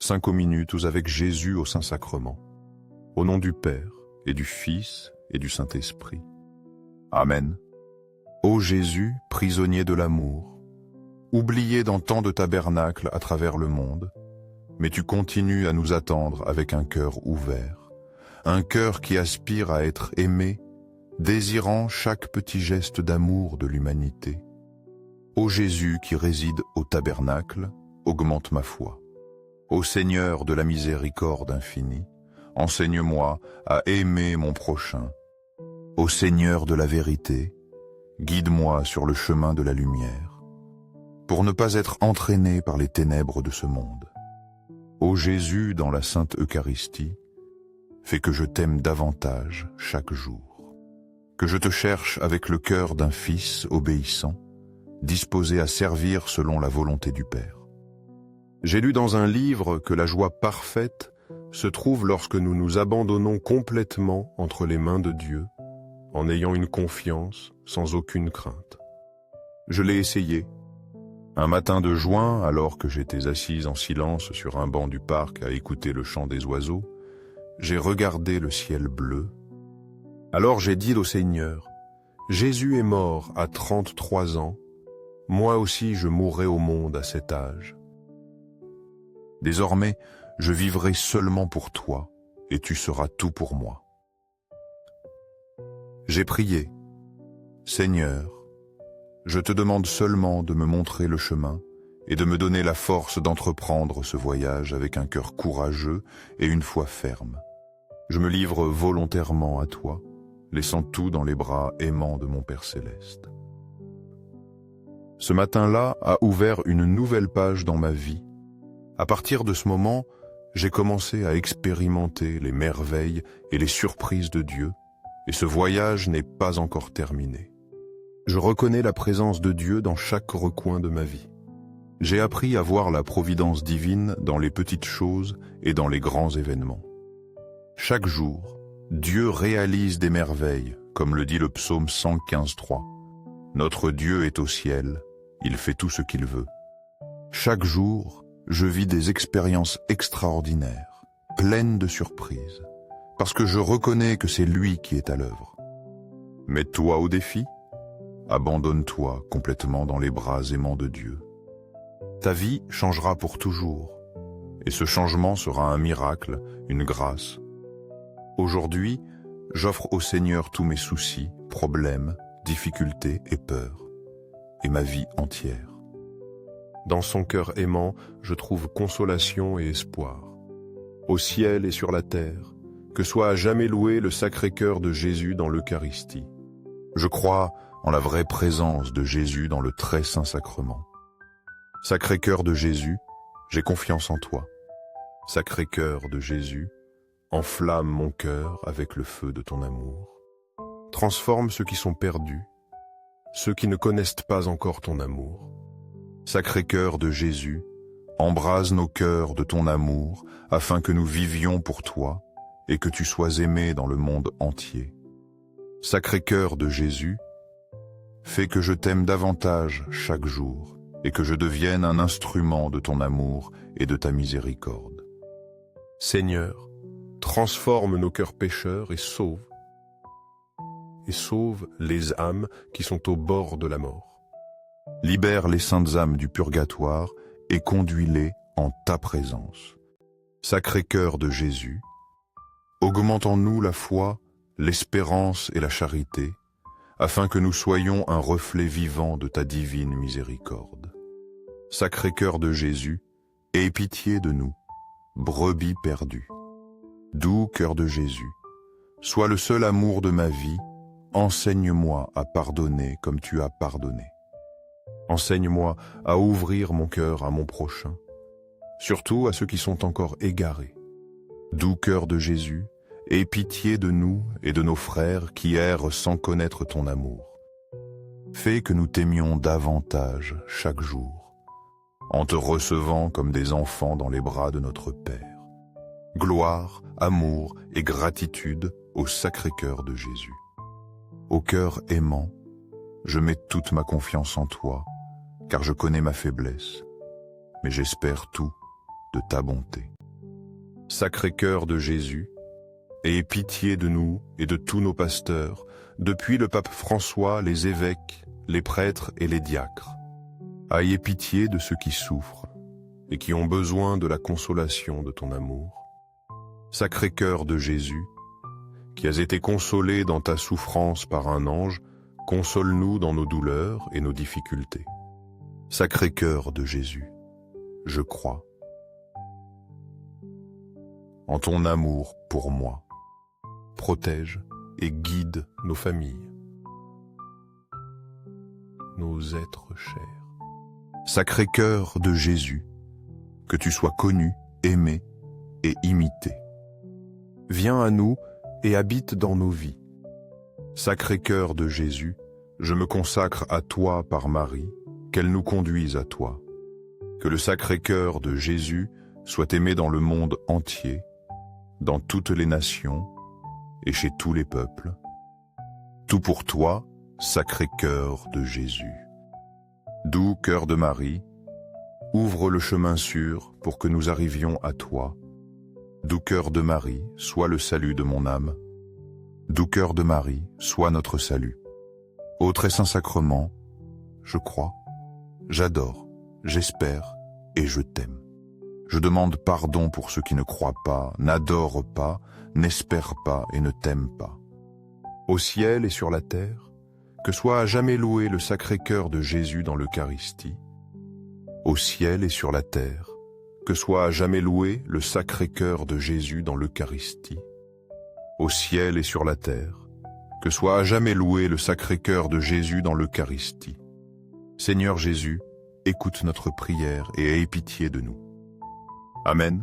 5 minutes avec Jésus au Saint-Sacrement. Au nom du Père, et du Fils, et du Saint-Esprit. Amen. Ô Jésus, prisonnier de l'amour, oublié dans tant de tabernacles à travers le monde, mais tu continues à nous attendre avec un cœur ouvert, un cœur qui aspire à être aimé, désirant chaque petit geste d'amour de l'humanité. Ô Jésus qui réside au tabernacle, augmente ma foi. Ô Seigneur de la miséricorde infinie, enseigne-moi à aimer mon prochain. Ô Seigneur de la vérité, guide-moi sur le chemin de la lumière, pour ne pas être entraîné par les ténèbres de ce monde. Ô Jésus dans la Sainte Eucharistie, fais que je t'aime davantage chaque jour, que je te cherche avec le cœur d'un fils obéissant, disposé à servir selon la volonté du Père. J'ai lu dans un livre que la joie parfaite se trouve lorsque nous nous abandonnons complètement entre les mains de Dieu, en ayant une confiance sans aucune crainte. Je l'ai essayé. Un matin de juin, alors que j'étais assise en silence sur un banc du parc à écouter le chant des oiseaux, j'ai regardé le ciel bleu. Alors j'ai dit au Seigneur, « Jésus est mort à 33 ans, moi aussi je mourrai au monde à cet âge. Désormais, je vivrai seulement pour toi, et tu seras tout pour moi. » J'ai prié, « Seigneur, je te demande seulement de me montrer le chemin et de me donner la force d'entreprendre ce voyage avec un cœur courageux et une foi ferme. Je me livre volontairement à toi, laissant tout dans les bras aimants de mon Père Céleste. » Ce matin-là a ouvert une nouvelle page dans ma vie. À partir de ce moment, j'ai commencé à expérimenter les merveilles et les surprises de Dieu, et ce voyage n'est pas encore terminé. Je reconnais la présence de Dieu dans chaque recoin de ma vie. J'ai appris à voir la providence divine dans les petites choses et dans les grands événements. Chaque jour, Dieu réalise des merveilles, comme le dit le psaume 115:3. Notre Dieu est au ciel, il fait tout ce qu'il veut. Chaque jour, je vis des expériences extraordinaires, pleines de surprises, parce que je reconnais que c'est lui qui est à l'œuvre. Mets-toi au défi, abandonne-toi complètement dans les bras aimants de Dieu. Ta vie changera pour toujours, et ce changement sera un miracle, une grâce. Aujourd'hui, j'offre au Seigneur tous mes soucis, problèmes, difficultés et peurs, et ma vie entière. Dans son cœur aimant, je trouve consolation et espoir. Au ciel et sur la terre, que soit à jamais loué le Sacré-Cœur de Jésus dans l'Eucharistie. Je crois en la vraie présence de Jésus dans le très saint sacrement. Sacré-Cœur de Jésus, j'ai confiance en toi. Sacré-Cœur de Jésus, enflamme mon cœur avec le feu de ton amour. Transforme ceux qui sont perdus, ceux qui ne connaissent pas encore ton amour. Sacré-Cœur de Jésus, embrase nos cœurs de ton amour, afin que nous vivions pour toi et que tu sois aimé dans le monde entier. Sacré-Cœur de Jésus, fais que je t'aime davantage chaque jour et que je devienne un instrument de ton amour et de ta miséricorde. Seigneur, transforme nos cœurs pécheurs et sauve les âmes qui sont au bord de la mort. Libère les saintes âmes du purgatoire et conduis-les en ta présence. Sacré-Cœur de Jésus, augmente en nous la foi, l'espérance et la charité, afin que nous soyons un reflet vivant de ta divine miséricorde. Sacré-Cœur de Jésus, aie pitié de nous, brebis perdues. Doux cœur de Jésus, sois le seul amour de ma vie, enseigne-moi à pardonner comme tu as pardonné. Enseigne-moi à ouvrir mon cœur à mon prochain, surtout à ceux qui sont encore égarés. Doux cœur de Jésus, aie pitié de nous et de nos frères qui errent sans connaître ton amour. Fais que nous t'aimions davantage chaque jour, en te recevant comme des enfants dans les bras de notre Père. Gloire, amour et gratitude au Sacré-Cœur de Jésus. Au cœur aimant, je mets toute ma confiance en toi, car je connais ma faiblesse, mais j'espère tout de ta bonté. Sacré-Cœur de Jésus, ayez pitié de nous et de tous nos pasteurs, depuis le pape François, les évêques, les prêtres et les diacres. Ayez pitié de ceux qui souffrent et qui ont besoin de la consolation de ton amour. Sacré-Cœur de Jésus, qui as été consolé dans ta souffrance par un ange, console-nous dans nos douleurs et nos difficultés. Sacré-Cœur de Jésus, je crois en ton amour pour moi. Protège et guide nos familles, nos êtres chers. Sacré-Cœur de Jésus, que tu sois connu, aimé et imité. Viens à nous et habite dans nos vies. Sacré-Cœur de Jésus, je me consacre à toi par Marie, qu'elle nous conduise à toi. Que le Sacré-Cœur de Jésus soit aimé dans le monde entier, dans toutes les nations et chez tous les peuples. Tout pour toi, Sacré-Cœur de Jésus. Doux cœur de Marie, ouvre le chemin sûr pour que nous arrivions à toi. Doux cœur de Marie, sois le salut de mon âme. Doux cœur de Marie, sois notre salut. Ô très saint sacrement, je crois, j'adore, j'espère et je t'aime. Je demande pardon pour ceux qui ne croient pas, n'adorent pas, n'espèrent pas et ne t'aiment pas. Au ciel et sur la terre, que soit à jamais loué le Sacré-Cœur de Jésus dans l'Eucharistie. Au ciel et sur la terre, que soit à jamais loué le Sacré-Cœur de Jésus dans l'Eucharistie. Au ciel et sur la terre, que soit à jamais loué le Sacré-Cœur de Jésus dans l'Eucharistie. Seigneur Jésus, écoute notre prière et aie pitié de nous. Amen.